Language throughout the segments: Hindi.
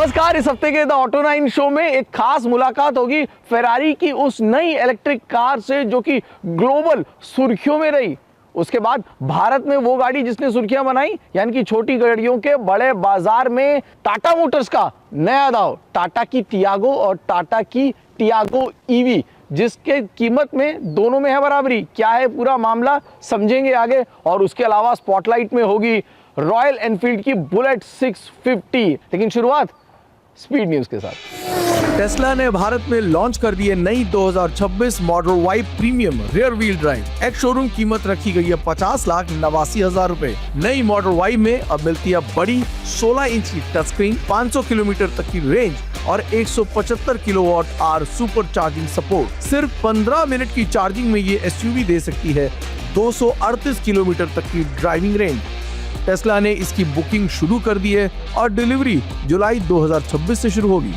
नमस्कार। इस हफ्ते के द ऑटो 9 शो में एक खास मुलाकात होगी फेरारी की उस नई इलेक्ट्रिक कार से जो कि ग्लोबल सुर्खियों में रही। उसके बाद भारत में वो गाड़ी जिसने सुर्खियां बनाई, यानी कि छोटी गाड़ियों के बड़े बाजार में टाटा मोटर्स का नया दांव, टाटा की टियागो और टाटा की टियागो ईवी, जिसके कीमत में दोनों में है बराबरी। क्या है पूरा मामला, समझेंगे आगे। और उसके अलावा स्पॉटलाइट में होगी रॉयल एनफील्ड की बुलेट 650। लेकिन शुरुआत स्पीड न्यूज के साथ। टेस्ला ने भारत में लॉन्च कर दी है नई 2026 model Y premium rear wheel drive. एक शोरूम कीमत रखी गई है 50,89,000 रुपए। नई मॉडल वाई में अब मिलती है बड़ी 16 इंच की टच स्क्रीन, 500 किलोमीटर तक की रेंज और 175 kilowatt hour super charging support. सिर्फ 15 मिनट की चार्जिंग में ये एसयूवी दे सकती है 238 किलोमीटर तक की ड्राइविंग रेंज। टेस्ला ने इसकी बुकिंग शुरू कर दी है और डिलीवरी जुलाई 2026 से शुरू होगी।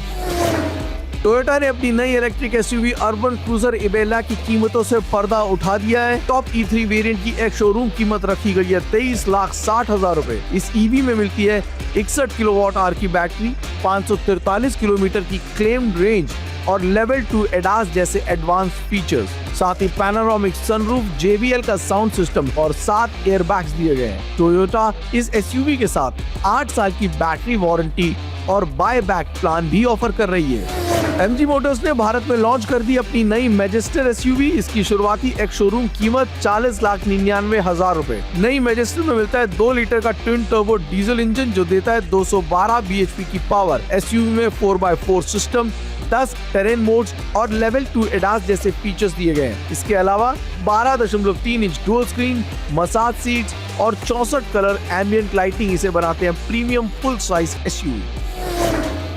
टोयोटा ने अपनी नई इलेक्ट्रिक एसयूवी अर्बन क्रूजर इबेला की कीमतों से पर्दा उठा दिया है। टॉप E3 वेरिएंट की एक शोरूम कीमत रखी गई है 23,60,000 रुपए। इस ईवी में मिलती है 61 किलोवाट आवर की बैटरी, 543 किलोमीटर की क्लेम्ड रेंज और लेवल 2 एडास जैसे एडवांस फीचर्स। साथ ही पैनोरामिक सनरूफ, JBL का साउंड सिस्टम और 7 एयरबैग्स दिए गए हैं। टोयोटा इस एसयूवी के साथ 8 साल की बैटरी वारंटी और बाय बैक प्लान भी ऑफर कर रही है। MG मोटर्स ने भारत में लॉन्च कर दी अपनी नई मैजेस्टर एसयूवी। इसकी शुरुआती एक शोरूम कीमत 40,99,000 रुपए। नई मैजेस्टर में मिलता है 2 लीटर का ट्विन टर्बो डीजल इंजन जो देता है 212 bhp की पावर। एसयूवी में 4x4 सिस्टम, 10 टेरेन मोड्स और लेवल 2 एडास जैसे फीचर्स दिए गए हैं। इसके अलावा 12.3 inch dual screen, massage seats और 64 कलर एम्बिएंट लाइटिंग इसे बनाते हैं premium full size SUV.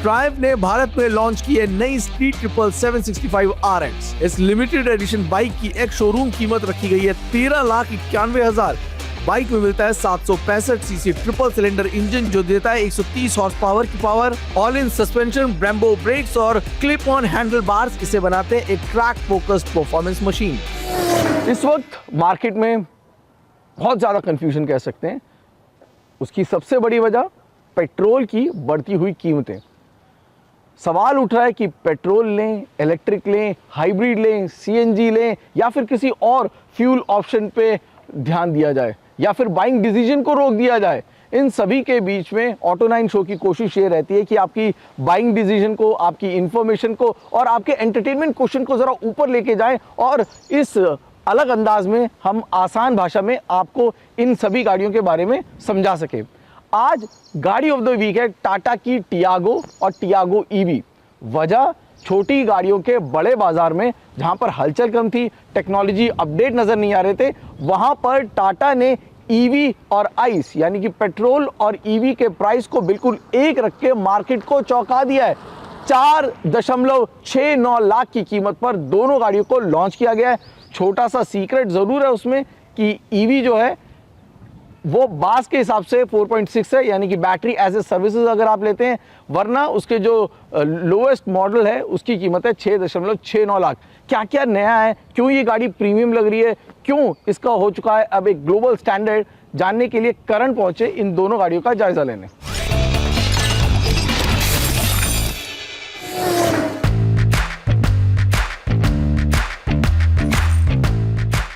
Triumph ने भारत में लॉन्च की है नई स्पीड ट्रिपल 765 RX। इस लिमिटेड एडिशन बाइक की एक शोरूम कीमत रखी गई है 13,91,000। बाइक में मिलता है 765 सीसी ट्रिपल सिलेंडर इंजन जो देता है 130 हॉर्स पावर की power, all in suspension, Brembo breaks और क्लिप ऑन हैंडल बार्स इसे बनाते हैं एक ट्रैक फोकस्ड परफॉर्मेंस मशीन। इस वक्त मार्केट में बहुत ज्यादा कंफ्यूजन कह सकते हैं। उसकी सबसे बड़ी वजह पेट्रोल की बढ़ती हुई कीमतें। सवाल उठ रहा है कि पेट्रोल लें, इलेक्ट्रिक लें, हाइब्रिड लें, CNG लें या फिर किसी और फ्यूल ऑप्शन पे ध्यान दिया जाए या फिर बाइंग डिसीजन को रोक दिया जाए। इन सभी के बीच में ऑटो 9 शो की कोशिश ये रहती है कि आपकी बाइंग डिसीजन को, आपकी इंफॉर्मेशन को और आपके एंटरटेनमेंट क्वेश्चन को जरा ऊपर लेके जाएं और इस अलग अंदाज में हम आसान भाषा में आपको इन सभी गाड़ियों के बारे में समझा सके। आज गाड़ी ऑफ द वीक है टाटा की टियागो और टियागो ईवी। वजह छोटी गाड़ियों के बड़े बाजार में जहां पर हलचल कम थी, टेक्नोलॉजी अपडेट नजर नहीं आ रहे थे, वहां पर टाटा ने ईवी और आइस यानी कि पेट्रोल और ईवी के प्राइस को बिल्कुल एक रख के मार्केट को चौंका दिया है। 4.69 लाख की कीमत पर दोनों गाड़ियों को लॉन्च किया गया है। छोटा सा सीक्रेट जरूर है उसमें कि ईवी जो है वो बास के हिसाब से 4.6 है, यानी कि बैटरी एज ए सर्विसेज अगर आप लेते हैं, वरना उसके जो लोएस्ट मॉडल है उसकी कीमत है 6.69 लाख। क्या क्या नया है, क्यों ये गाड़ी प्रीमियम लग रही है, क्यों इसका हो चुका है अब एक ग्लोबल स्टैंडर्ड, जानने के लिए करण पहुंचे इन दोनों गाड़ियों का जायजा लेने।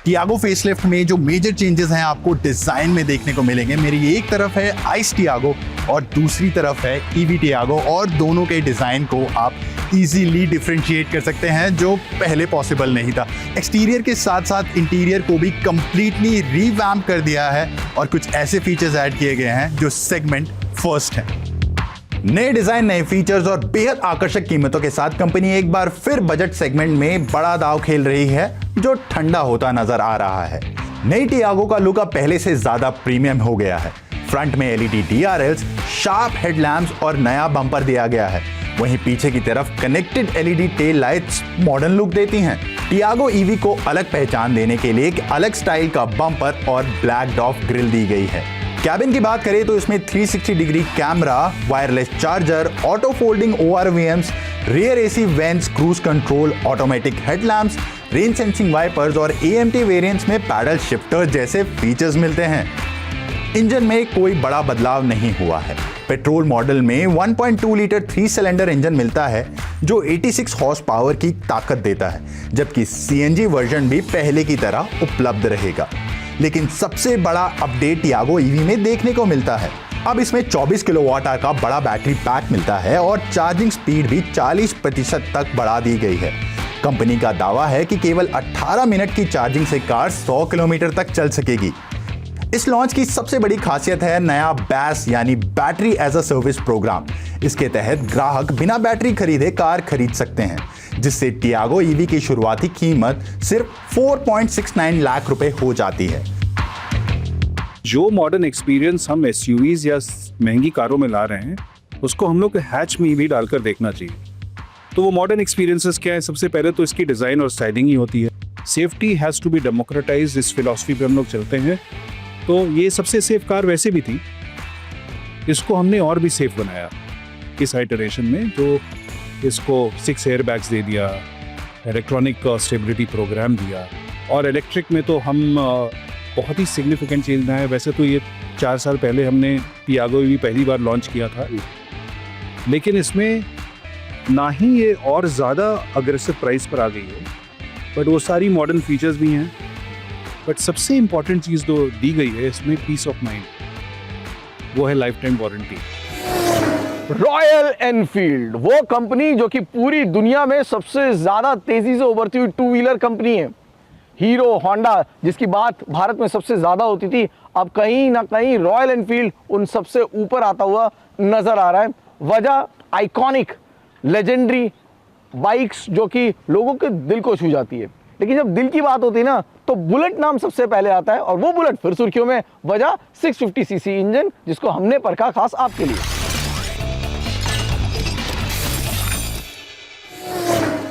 टियागो फेसलिफ्ट में जो मेजर चेंजेस हैं आपको डिजाइन में देखने को मिलेंगे। मेरी एक तरफ है आइस टियागो और दूसरी तरफ है ईवी टियागो, और दोनों के डिजाइन को आप इजीली डिफरेंशिएट कर सकते हैं जो पहले पॉसिबल नहीं था। एक्सटीरियर के साथ साथ इंटीरियर को भी कंप्लीटली रीवैम्प कर दिया है और कुछ ऐसे फीचर्स ऐड किए गए हैं जो सेगमेंट फर्स्ट है। नए डिजाइन, नए फीचर्स और बेहद आकर्षक कीमतों के साथ कंपनी एक बार फिर बजट सेगमेंट में बड़ा दांव खेल रही है जो ठंडा होता नजर आ रहा है। नई टियागो का लुक अब पहले से ज्यादा प्रीमियम हो गया है। फ्रंट में LED DRLs, शार्प हेडलैम्प्स और नया बम्पर दिया गया है। वहीं पीछे की तरफ connected LED tail lights modern look देती हैं। टियागो ईवी को अलग पहचान देने के लिए एक अलग स्टाइल का बम्पर और ब्लैक डॉफ ग्रिल दी गई है। कैबिन की बात करें तो इसमें 360 degree camera, wireless charger, auto folding ORVMs, rear AC vents, cruise control, automatic headlamps, rain sensing wipers और AMT वेरिएंट्स में पैडल शिफ्टर जैसे फीचर्स मिलते हैं। इंजन में कोई बड़ा बदलाव नहीं हुआ है। पेट्रोल मॉडल में 1.2 लीटर 3 सिलेंडर इंजन मिलता है जो 86 हॉर्स पावर की ताकत देता है, जबकि सीएनजी वर्जन भी पहले की तरह उपलब्ध रहेगा। लेकिन सबसे बड़ा अपडेट टियागो ईवी में देखने को मिलता है। अब इसमें 24 किलोवाट आवर का बड़ा बैटरी पैक मिलता है और चार्जिंग स्पीड भी 40% तक बढ़ा दी गई है। कंपनी का दावा है कि केवल 18 मिनट की चार्जिंग से कार 100 किलोमीटर तक चल सकेगी। इस लॉन्च की सबसे बड़ी खासियत है नया बैस यानी battery as a service program. इसके तहत ग्राहक बिना बैटरी खरीदे कार खरीद सकते हैं, जिससे टियागो ईवी की शुरुआती कीमत सिर्फ 4.69 लाख रुपए हो जाती है। जो मॉडर्न एक्सपीरियंस हम एसयूवीज या महंगी कारों में ला रहे हैं, उसको हम लोग को हैच में भी डालकर देखना चाहिए। तो वो मॉडर्न एक्सपीरियंसेस क्या है? सबसे पहले तो इसकी डिज़ाइन और स्टाइलिंग ही होती है। Safety has to be democratize, इस फिलॉसफी पे हम लोग चलते हैं। तो ये सबसे सेफ कार वैसे भी थी, इसको हमने और भी सेफ बनाया इस आइटरेशन में, जो इसको 6 एयर बैग्स दे दिया, इलेक्ट्रॉनिक स्टेबिलिटी प्रोग्राम दिया, और इलेक्ट्रिक में तो हम बहुत ही सिग्निफिकेंट चेंज ना है। वैसे तो ये 4 साल पहले हमने टियागो ईवी पहली बार लॉन्च किया था, लेकिन इसमें ना ही ये और ज़्यादा अग्रेसिव प्राइस पर आ गई है, बट वो सारी मॉडर्न फीचर्स भी हैं। बट सबसे इम्पॉर्टेंट चीज़ जो दी गई है इसमें, पीस ऑफ माइंड, वो है life time warranty. Royal Enfield, वो कंपनी जो कि पूरी दुनिया में सबसे ज्यादा तेजी से उभरती हुई 2 व्हीलर कंपनी है। हीरो, होंडा जिसकी बात भारत में सबसे ज्यादा होती थी, अब कहीं ना कहीं रॉयल एनफील्ड उन सबसे ऊपर आता हुआ नजर आ रहा है। वजह आइकॉनिक लेजेंडरी बाइक्स जो कि लोगों के दिल को छू जाती है। लेकिन जब दिल की बात होती है ना, तो बुलेट नाम सबसे पहले आता है, और वो बुलेट फिर सुर्खियों में। वजह 650 सीसी इंजन, जिसको हमने परखा खास आपके लिए।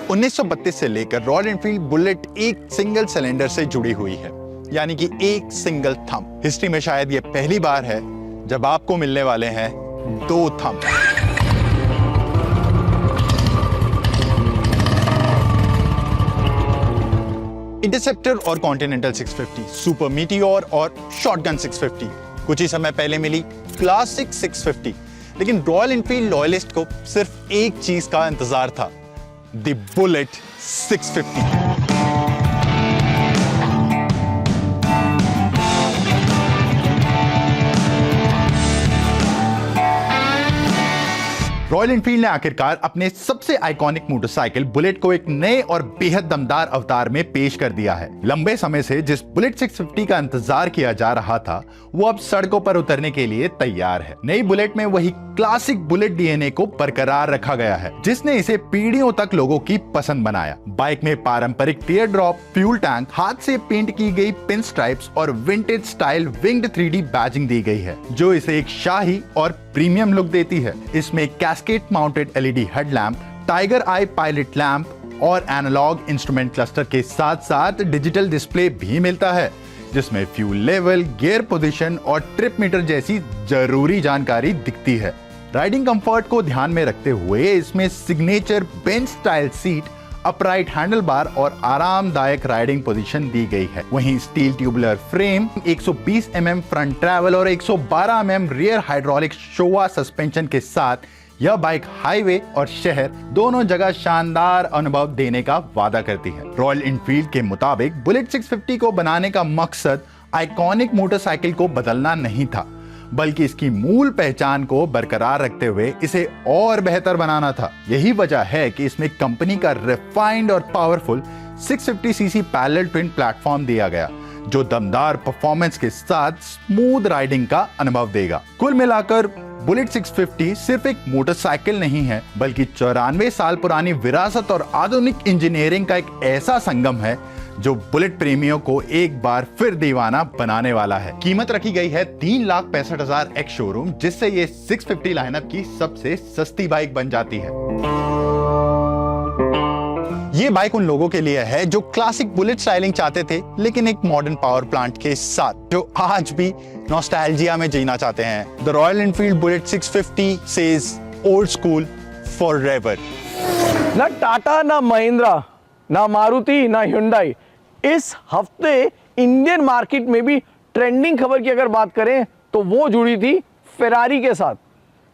1932 से लेकर रॉयल एनफील्ड बुलेट एक सिंगल सिलेंडर से जुड़ी हुई है, यानी कि एक सिंगल थंब। हिस्ट्री में शायद ये पहली बार है जब आपको मिलने वाले हैं 2 थंब। इंटरसेप्टर और कॉन्टिनेंटल 650, सुपर मीटियोर और शॉटगन 650 कुछ ही समय पहले मिली क्लासिक 650। लेकिन रॉयल एनफील्ड लॉयलिस्ट को सिर्फ एक चीज का इंतजार था, द बुलेट 650। रॉयल एनफील्ड ने आखिरकार अपने सबसे आइकॉनिक मोटरसाइकिल बुलेट को एक नए और बेहद दमदार अवतार में पेश कर दिया है। लंबे समय से जिस बुलेट 650 का इंतजार किया जा रहा था, वो अब सड़कों पर उतरने के लिए तैयार है। नई बुलेट में वही क्लासिक बुलेट डीएनए को बरकरार रखा गया है, जिसने इसे पीढ़ियों तक लोगों की पसंद बनाया। बाइक में पारंपरिक टीयर ड्रॉप, फ्यूल टैंक, हाथ से पेंट की गई पिन स्ट्राइप्स और vintage style winged 3D badging दी गई है, जो इसे एक शाही और प्रीमियम लुक देती है। इसमें cascade mounted LED headlamp, tiger eye pilot lamp और एनालॉग इंस्ट्रूमेंट क्लस्टर के साथ साथ डिजिटल डिस्प्ले भी मिलता है, जिसमें फ्यूल लेवल, गियर पोजीशन और ट्रिप मीटर जैसी जरूरी जानकारी दिखती है। राइडिंग कंफर्ट को ध्यान में रखते हुए इसमें signature bench style seat, upright handle bar और आरामदायक राइडिंग पोजीशन दी गई है। वहीं steel tubular frame, 120 mm front travel और 112 mm rear hydraulic Showa suspension के साथ यह बाइक हाईवे और शहर दोनों जगह शानदार अनुभव देने का वादा करती है। रॉयल एनफील्ड के मुताबिक बुलेट 650 को बनाने का मकसद आइकॉनिक मोटरसाइकिल को बदलना नहीं था, बल्कि इसकी मूल पहचान को बरकरार रखते हुए इसे और बेहतर बनाना था। यही वजह है कि इसमें कंपनी का रिफाइंड और powerful 650 CC parallel twin platform दिया गया, जो दमदार परफॉर्मेंस के साथ स्मूथ राइडिंग का अनुभव देगा। कुल मिलाकर बुलेट 650 सिर्फ एक मोटरसाइकिल नहीं है, बल्कि 94 साल पुरानी विरासत और आधुनिक इंजीनियरिंग का एक ऐसा संगम है जो बुलेट प्रेमियों को एक बार फिर दीवाना बनाने वाला है। कीमत रखी गई है 3,65,000 एक्स शोरूम, जिससे ये 650 लाइनअप की सबसे सस्ती बाइक बन जाती है। ये बाइक उन लोगों के लिए है जो क्लासिक बुलेट स्टाइलिंग चाहते थे, लेकिन एक मॉडर्न पावर प्लांट के साथ, जो आज भी नॉस्टैल्जिया में जीना चाहते हैं। The royal Enfield bullet 650 says old school forever. ना टाटा, ना महिंद्रा, ना मारुति, ना hyundai इस हफ्ते इंडियन मार्केट में भी ट्रेंडिंग खबर की अगर बात करें तो वो जुड़ी थी फेरारी के साथ।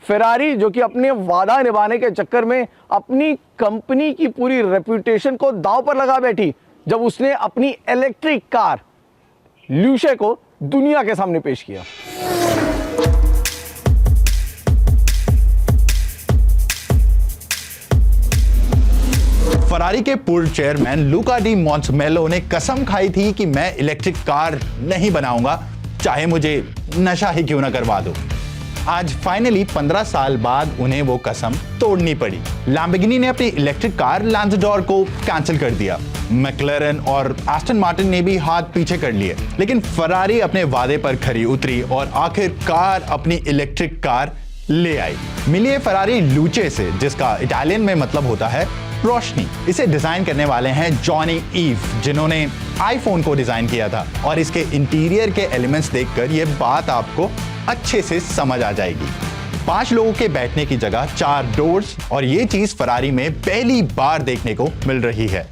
फेरारी जो कि अपने वादा निभाने के चक्कर में अपनी कंपनी की पूरी रेपुटेशन को दांव पर लगा बैठी जब उसने अपनी इलेक्ट्रिक कार ल्यूशे को दुनिया के सामने पेश किया। फरारी के पूर्व चेयरमैन लुका डी मॉन्टमेलो ने कसम खाई थी कि मैं इलेक्ट्रिक कार नहीं बनाऊंगा, चाहे मुझे नशा ही क्यों ना करवा दो। आज फाइनली 15 साल बाद उन्हें वो कसम तोड़नी पड़ी। लैम्बोर्गिनी ने अपनी इलेक्ट्रिक कार लैंज़डोर को कैंसिल कर दिया। मैक्लेरन और एस्टन मार्टिन ने भी हाथ पीछे कर लिए, लेकिन फरारी अपने वादे पर खरी उतरी और आखिरकार अपनी इलेक्ट्रिक कार ले आई। मिलिए फरारी लूचे से, जिसका इटालियन में मतलब होता है रोशनी। इसे डिजाइन करने वाले हैं जॉनी ईव, जिन्होंने आईफोन को डिजाइन किया था, और इसके इंटीरियर के एलिमेंट्स देखकर यह बात आपको अच्छे से समझ आ जाएगी। 5 लोगों के बैठने की जगह 4 डोर्स, और ये चीज फरारी में पहली बार देखने को मिल रही है।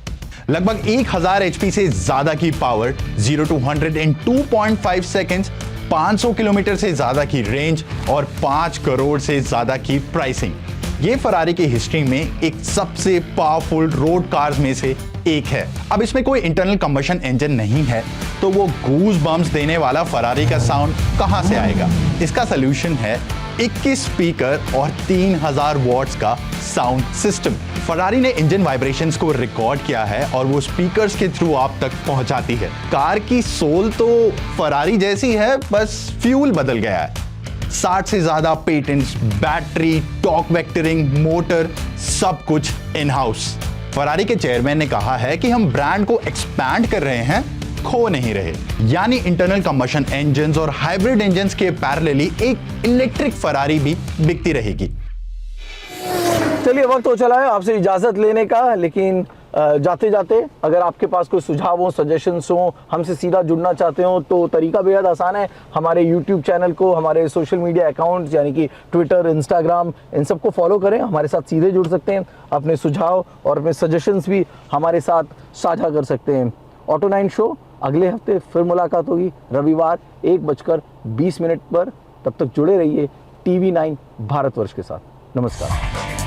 लगभग 1000 HP से ज्यादा की power, 0 to 100 in 2.5 seconds, 500 kilometre से ज्यादा की रेंज और 5 करोड़ से ज्यादा की प्राइसिंग। ये फरारी की हिस्ट्री में एक सबसे पावरफुल रोड कार्स में से एक है। अब इसमें कोई इंटरनल कंबशन इंजन नहीं है, तो वो गूज बम्प्स देने वाला फरारी का साउंड कहां से आएगा? इसका सलूशन है 21 स्पीकर और 3000 वॉट्स का साउंड सिस्टम। फरारी ने इंजन वाइब्रेशंस को रिकॉर्ड किया है और वो स्पीकर्स के थ्रू आप तक पहुंचाती है। कार की सोल तो फरारी जैसी है, बस फ्यूल बदल गया है। 60 से ज्यादा patents, battery, torque vectoring, motor, सब कुछ इन हाउस। फरारी के चेयरमैन ने कहा है कि हम ब्रांड को एक्सपैंड कर रहे हैं, खो नहीं रहे। यानी इंटरनल कंबशन इंजन्स और हाइब्रिड इंजन्स के पैरेलली एक इलेक्ट्रिक फरारी भी बिकती रहेगी। चलिए, वक्त हो चला है आपसे इजाजत लेने का, लेकिन जाते जाते अगर आपके पास कोई सुझाव हो, सजेशंस हो, हमसे सीधा जुड़ना चाहते हो, तो तरीका बेहद आसान है। हमारे YouTube चैनल को, हमारे सोशल मीडिया अकाउंट्स यानी कि ट्विटर, इंस्टाग्राम, इन सबको फॉलो करें। हमारे साथ सीधे जुड़ सकते हैं, अपने सुझाव और अपने सजेशंस भी हमारे साथ साझा कर सकते हैं। ऑटो 9 शो अगले हफ्ते फिर मुलाकात होगी, रविवार 1:20 पर। तब तक जुड़े रहिए TV9 भारतवर्ष के साथ। नमस्कार।